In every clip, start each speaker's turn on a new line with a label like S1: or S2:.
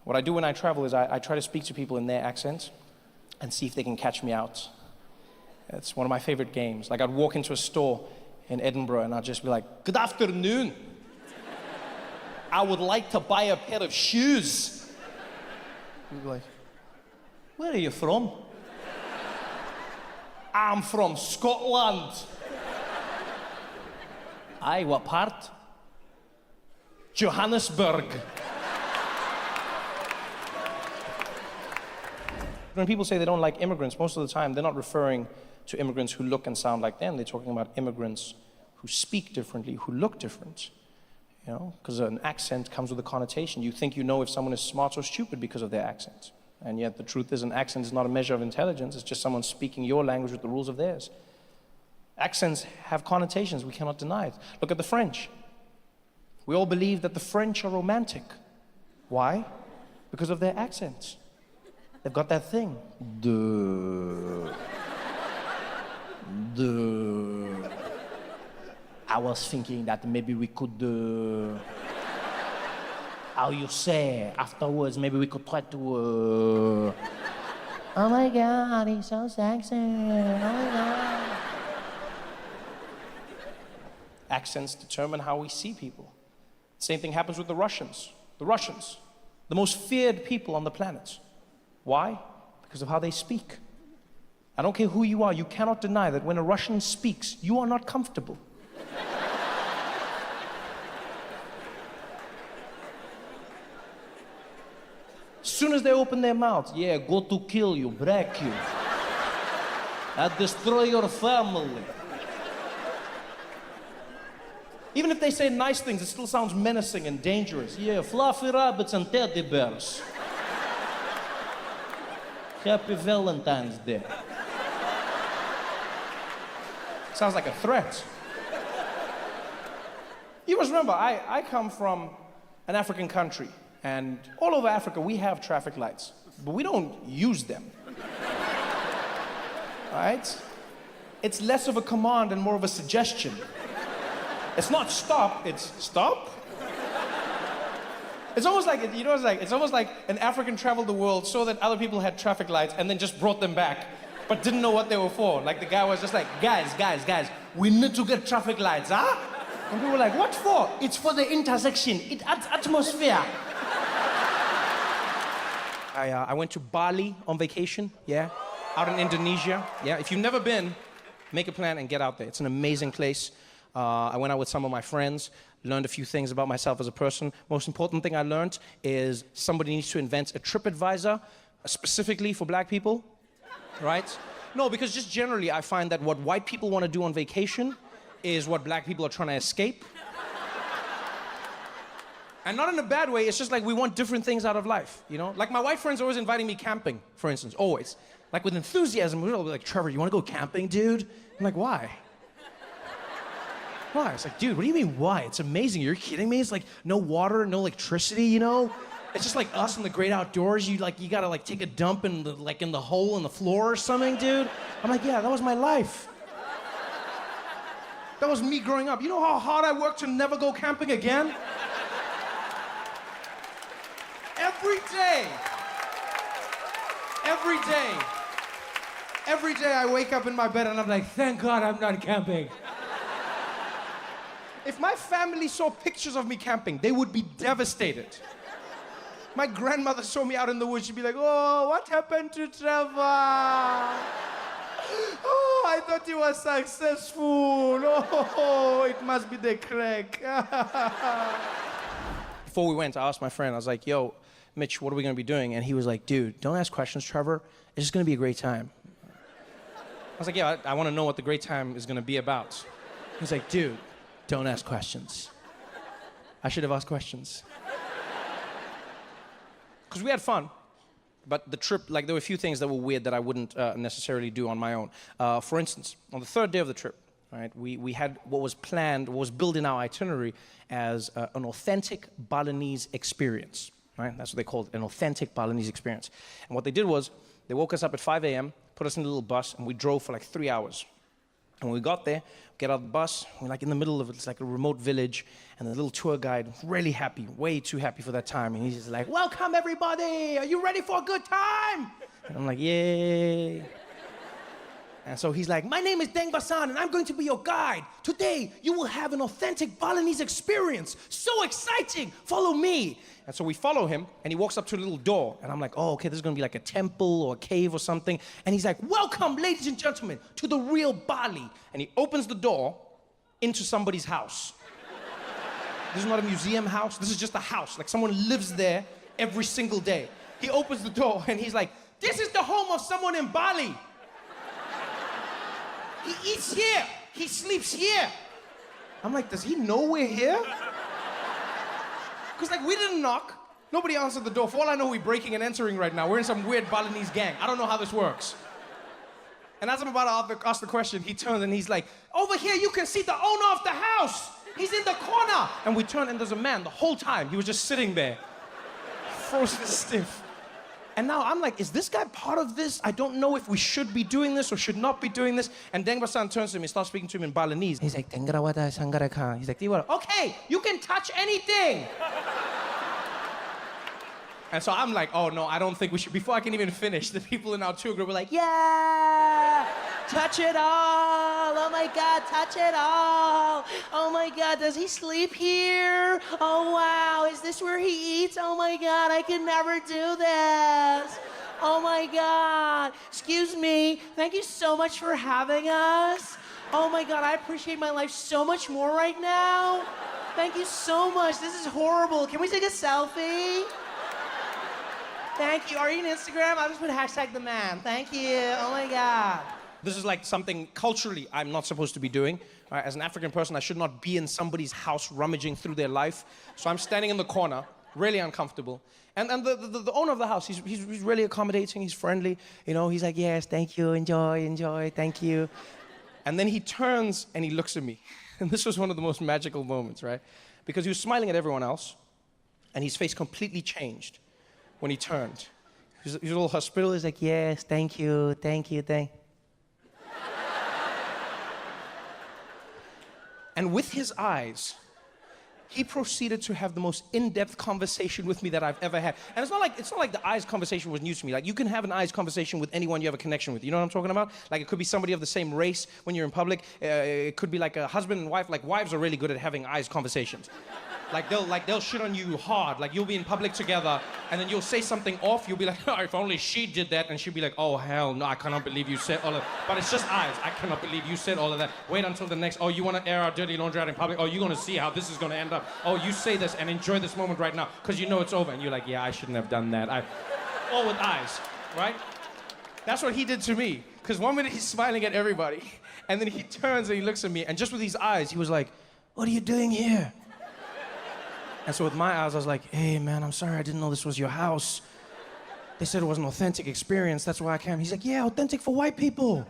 S1: What I do when I travel is I try to speak to people in their accent and see if they can catch me out. It's one of my favorite games. Like I'd walk into a store in Edinburgh and I'd just be like, "Good afternoon. I would like to buy a pair of shoes." You'd be like, "Where are you from?" "I'm from Scotland." "Aye, what part?" "Johannesburg." When people say they don't like immigrants, most of the time they're not referring to immigrants who look and sound like them. They're talking about immigrants who speak differently, who look different. You know, because an accent comes with a connotation. You think you know if someone is smart or stupid because of their accent. And yet the truth is an accent is not a measure of intelligence. It's just someone speaking your language with the rules of theirs. Accents have connotations. We cannot deny it. Look at the French. We all believe that the French are romantic. Why? Because of their accents. They've got that thing. I was thinking that maybe we could, how you say, afterwards, maybe we could try to, oh my God, he's so sexy, oh my God. Accents determine how we see people. Same thing happens with the Russians. The Russians, the most feared people on the planet. Why? Because of how they speak. I don't care who you are, you cannot deny that when a Russian speaks, you are not comfortable. As soon as they open their mouths, yeah, go to kill you, break you. I destroy your family. Even if they say nice things, it still sounds menacing and dangerous. Yeah, fluffy rabbits and teddy bears. Happy Valentine's Day. Sounds like a threat. You must remember, I come from an African country, and all over Africa we have traffic lights, but we don't use them. Right? It's less of a command and more of a suggestion. It's not stop, it's stop. It's almost like, you know, it's almost like an African traveled the world, saw that other people had traffic lights, and then just brought them back, but didn't know what they were for. Like the guy was just like, guys, we need to get traffic lights, huh? And we were like, what for? It's for the intersection. It adds atmosphere. I went to Bali on vacation, yeah, out in Indonesia. Yeah, if you've never been, make a plan and get out there. It's an amazing place. I went out with some of my friends, learned a few things about myself as a person. Most important thing I learned is somebody needs to invent a TripAdvisor specifically for black people, right? No, because just generally I find that what white people want to do on vacation is what black people are trying to escape. And not in a bad way, it's just like we want different things out of life, you know? Like my white friends are always inviting me camping, for instance, always. Like with enthusiasm, we're like, Trevor, you want to go camping, dude? I'm like, why? Why? It's like, dude, what do you mean why? It's amazing. You're kidding me? It's like no water, no electricity, you know? It's just like us in the great outdoors. You gotta take a dump in the hole in the floor or something, dude. I'm like, yeah, that was my life. That was me growing up. You know how hard I worked to never go camping again? Every day I wake up in my bed and I'm like, thank God I'm not camping. If my family saw pictures of me camping, they would be devastated. My grandmother saw me out in the woods, she'd be like, oh, what happened to Trevor? Oh, I thought you were successful. Oh, it must be the crack. Before we went, I asked my friend, I was like, yo, Mitch, what are we gonna be doing? And he was like, dude, don't ask questions, Trevor. It's just gonna be a great time. I was like, yeah, I wanna know what the great time is gonna be about. He's like, dude, don't ask questions. I should have asked questions. Because we had fun, but the trip, there were a few things that were weird that I wouldn't necessarily do on my own. For instance, on the third day of the trip, right, we had what was planned, what was built in our itinerary as an authentic Balinese experience, right? That's what they called it, an authentic Balinese experience. And what they did was, they woke us up at 5 a.m., put us in a little bus, and we drove for 3 hours. And when we got there, get out of the bus, we're like in the middle of it, it's like a remote village, and the little tour guide, really happy, way too happy for that time, and he's just like, welcome everybody, are you ready for a good time? And I'm like, yay. And so he's like, my name is Deng Basan, and I'm going to be your guide. Today, you will have an authentic Balinese experience. So exciting, follow me. And so we follow him, and he walks up to a little door, and I'm like, oh, okay, this is gonna be like a temple or a cave or something. And he's like, welcome, ladies and gentlemen, to the real Bali. And he opens the door into somebody's house. This is not a museum house, this is just a house. Like someone lives there every single day. He opens the door, and he's like, this is the home of someone in Bali. He eats here, he sleeps here. I'm like, does he know we're here? Because like we didn't knock, nobody answered the door. For all I know, we're breaking and entering right now. We're in some weird Balinese gang. I don't know how this works. And as I'm about to ask the question, he turns and he's like, over here you can see the owner of the house. He's in the corner. And we turn and there's a man the whole time. He was just sitting there, frozen stiff. And now I'm like, is this guy part of this? I don't know if we should be doing this or should not be doing this. And Deng Basan turns to him and starts speaking to him in Balinese. He's like, he's like, okay, you can touch anything. And so I'm like, oh no, I don't think we should. Before I can even finish, the people in our tour group were like, yeah, touch it all. Oh my God, touch it all. Oh my God, does he sleep here? Oh wow, is this where he eats? Oh my God, I could never do this. Oh my God, excuse me, thank you so much for having us. Oh my God, I appreciate my life so much more right now. Thank you so much, this is horrible. Can we take a selfie? Thank you. Are you on Instagram? I'll just put hashtag the man. Thank you. Oh my God. This is like something culturally I'm not supposed to be doing. Right? As an African person, I should not be in somebody's house rummaging through their life. So I'm standing in the corner, really uncomfortable. And the owner of the house, he's really accommodating, he's friendly. You know, he's like, yes, thank you, enjoy, thank you. And then he turns and he looks at me. And this was one of the most magical moments, right? Because he was smiling at everyone else, and his face completely changed when he turned. He was a little hospitable. He's like, yes, thank you. And with his eyes, he proceeded to have the most in-depth conversation with me that I've ever had. And it's not like the eyes conversation was new to me. Like, you can have an eyes conversation with anyone you have a connection with. You know what I'm talking about? Like, it could be somebody of the same race when you're in public. It could be like a husband and wife. Like, wives are really good at having eyes conversations. Like they'll shit on you hard. Like, you'll be in public together, and then you'll say something off. You'll be like, oh, if only she did that. And she'll be like, oh, hell no, I cannot believe you said all of that. But it's just eyes. I cannot believe you said all of that. Wait until the next, oh, you want to air our dirty laundry out in public? Oh, you're going to see how this is going to end up. Oh, you say this and enjoy this moment right now, because you know it's over. And you're like, yeah, I shouldn't have done that. All with eyes, right? That's what he did to me. Because one minute he's smiling at everybody, and then he turns and he looks at me, and just with these eyes, he was like, what are you doing here? And so with my eyes, I was like, hey, man, I'm sorry, I didn't know this was your house. They said it was an authentic experience, that's why I came. He's like, yeah, authentic for white people.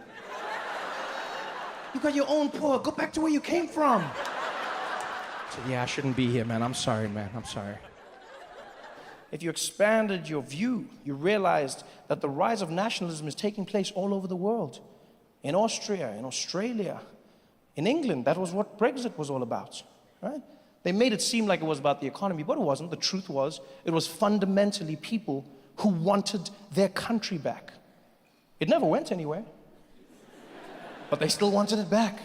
S1: You got your own poor, go back to where you came from. I said, yeah, I shouldn't be here, man. I'm sorry, man, I'm sorry. If you expanded your view, you realized that the rise of nationalism is taking place all over the world. In Austria, in Australia, in England, that was what Brexit was all about, right? They made it seem like it was about the economy, but it wasn't. The truth was, it was fundamentally people who wanted their country back. It never went anywhere, but they still wanted it back.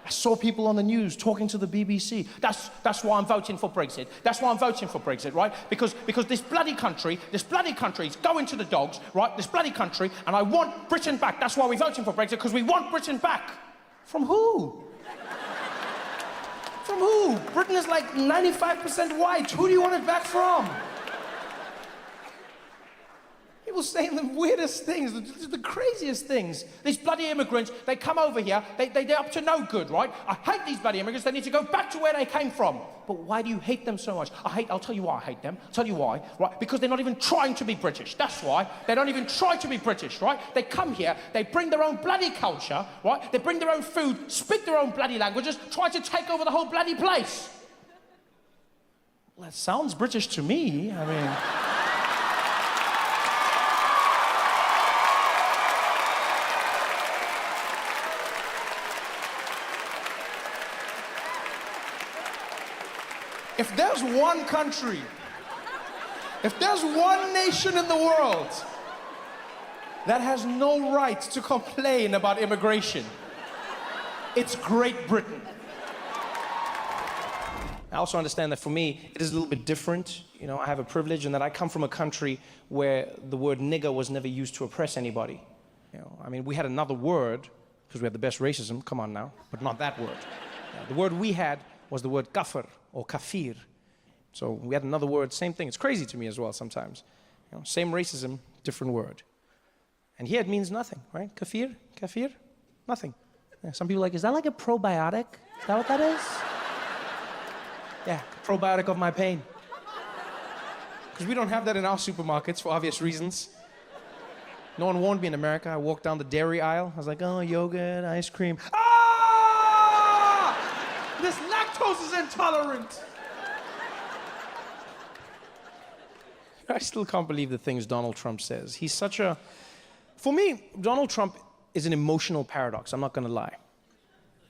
S1: I saw people on the news talking to the BBC. That's why I'm voting for Brexit. That's why I'm voting for Brexit, right? Because this bloody country is going to the dogs, right? This bloody country, and I want Britain back. That's why we're voting for Brexit, because we want Britain back. From who? From who? Britain is like 95% white. Who do you want it back from? People saying the weirdest things, the craziest things. These bloody immigrants, they come over here, they're up to no good, right? I hate these bloody immigrants, they need to go back to where they came from. But why do you hate them so much? I'll tell you why I hate them. I'll tell you why, right? Because they're not even trying to be British. That's why. They don't even try to be British, right? They come here, they bring their own bloody culture, right? They bring their own food, speak their own bloody languages, try to take over the whole bloody place. Well, that sounds British to me. I mean... If there's one country, if there's one nation in the world that has no right to complain about immigration, it's Great Britain. I also understand that for me, it is a little bit different. You know, I have a privilege in that I come from a country where the word nigger was never used to oppress anybody. You know, I mean, we had another word, because we had the best racism, come on now, but not that word. The word we had was the word kafir or kafir. So we had another word, same thing. It's crazy to me as well sometimes. You know, same racism, different word. And here it means nothing, right? Kafir, kafir, nothing. Yeah, some people are like, is that like a probiotic? Is that what that is? Yeah, probiotic of my pain. Because we don't have that in our supermarkets for obvious reasons. No one warned me in America. I walked down the dairy aisle. I was like, oh, yogurt, ice cream. Ah! This lactose is intolerant. I still can't believe the things Donald Trump says. He's such a... For me, Donald Trump is an emotional paradox. I'm not going to lie.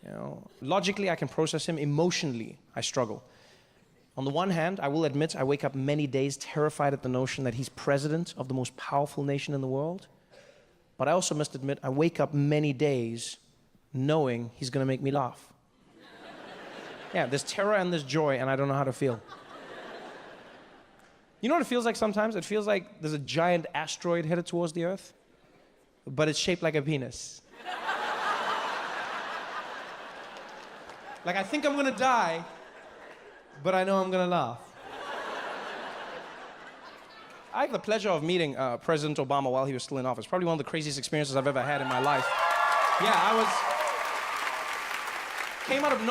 S1: You know, logically, I can process him. Emotionally, I struggle. On the one hand, I will admit I wake up many days terrified at the notion that he's president of the most powerful nation in the world. But I also must admit I wake up many days knowing he's going to make me laugh. Yeah, there's terror and there's joy, and I don't know how to feel. You know what it feels like sometimes? It feels like there's a giant asteroid headed towards the Earth, but it's shaped like a penis. Like I think I'm going to die, but I know I'm gonna laugh. I have the pleasure of meeting President Obama while he was still in office. Probably one of the craziest experiences I've ever had in my life. Yeah, came out of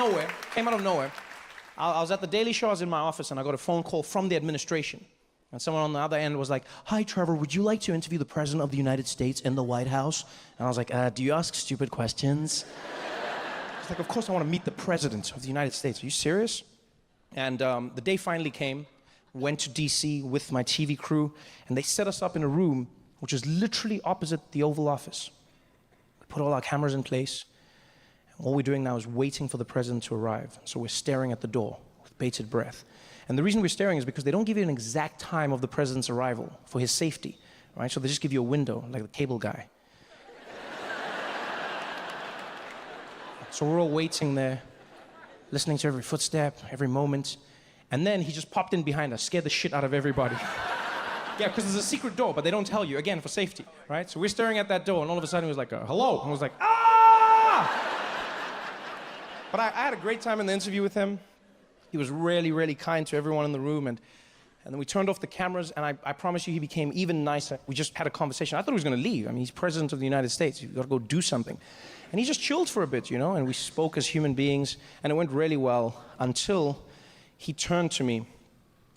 S1: nowhere. I was at the Daily Show, I was in my office, and I got a phone call from the administration. And someone on the other end was like, hi, Trevor, would you like to interview the President of the United States in the White House? And I was like, do you ask stupid questions? It's like, of course I want to meet the President of the United States. Are you serious? And the day finally came, went to DC with my TV crew, and they set us up in a room which is literally opposite the Oval Office. We put all our cameras in place, and all we're doing now is waiting for the president to arrive. So we're staring at the door with bated breath. And the reason we're staring is because they don't give you an exact time of the president's arrival for his safety, right? So they just give you a window, like the cable guy. So we're all waiting there, listening to every footstep, every moment. And then he just popped in behind us, scared the shit out of everybody. Yeah, because there's a secret door, but they don't tell you, again, for safety, right? So we're staring at that door, and all of a sudden he was like, hello. And I was like, ah! But I had a great time in the interview with him. He was really, really kind to everyone in the room. And then we turned off the cameras, and I promise you he became even nicer. We just had a conversation. I thought he was going to leave. I mean, he's president of the United States. You've got to go do something. And he just chilled for a bit, you know, and we spoke as human beings, and it went really well until he turned to me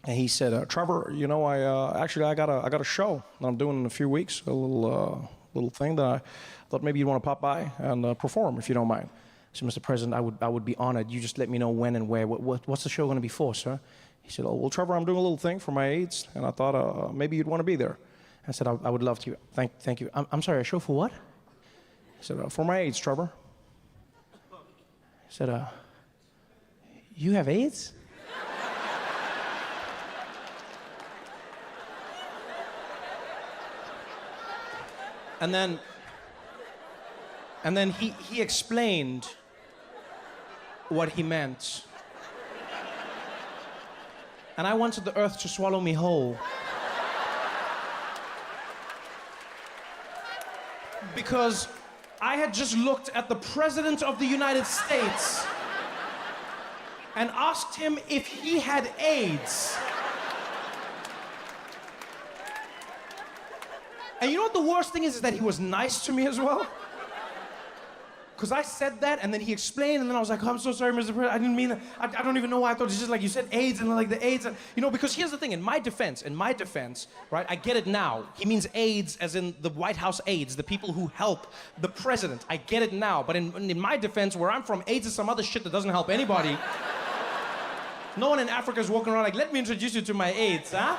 S1: and he said, Trevor, you know, I got a show that I'm doing in a few weeks, a little thing that I thought maybe you'd want to pop by and perform if you don't mind. I said, Mr. President, I would be honored. You just let me know when and where. What's the show going to be for, sir? He said, oh, well, Trevor, I'm doing a little thing for my AIDS, and I thought maybe you'd want to be there. I said, I would love to. Thank you. I'm sorry, a show for what? He said, for my AIDS, Trevor. I said, you have AIDS? And then he explained what he meant. And I wanted the earth to swallow me whole. Because I had just looked at the President of the United States and asked him if he had AIDS. And you know what the worst thing is that he was nice to me as well? Because I said that, and then he explained, and then I was like, oh, I'm so sorry, Mr. President, I didn't mean that. I don't even know why I thought it's just like you said AIDS, and like the AIDS, and, you know, because here's the thing, in my defense, right, I get it now. He means AIDS as in the White House aides, the people who help the president. I get it now, but in my defense, where I'm from, AIDS is some other shit that doesn't help anybody. No one in Africa is walking around like, let me introduce you to my AIDS, huh?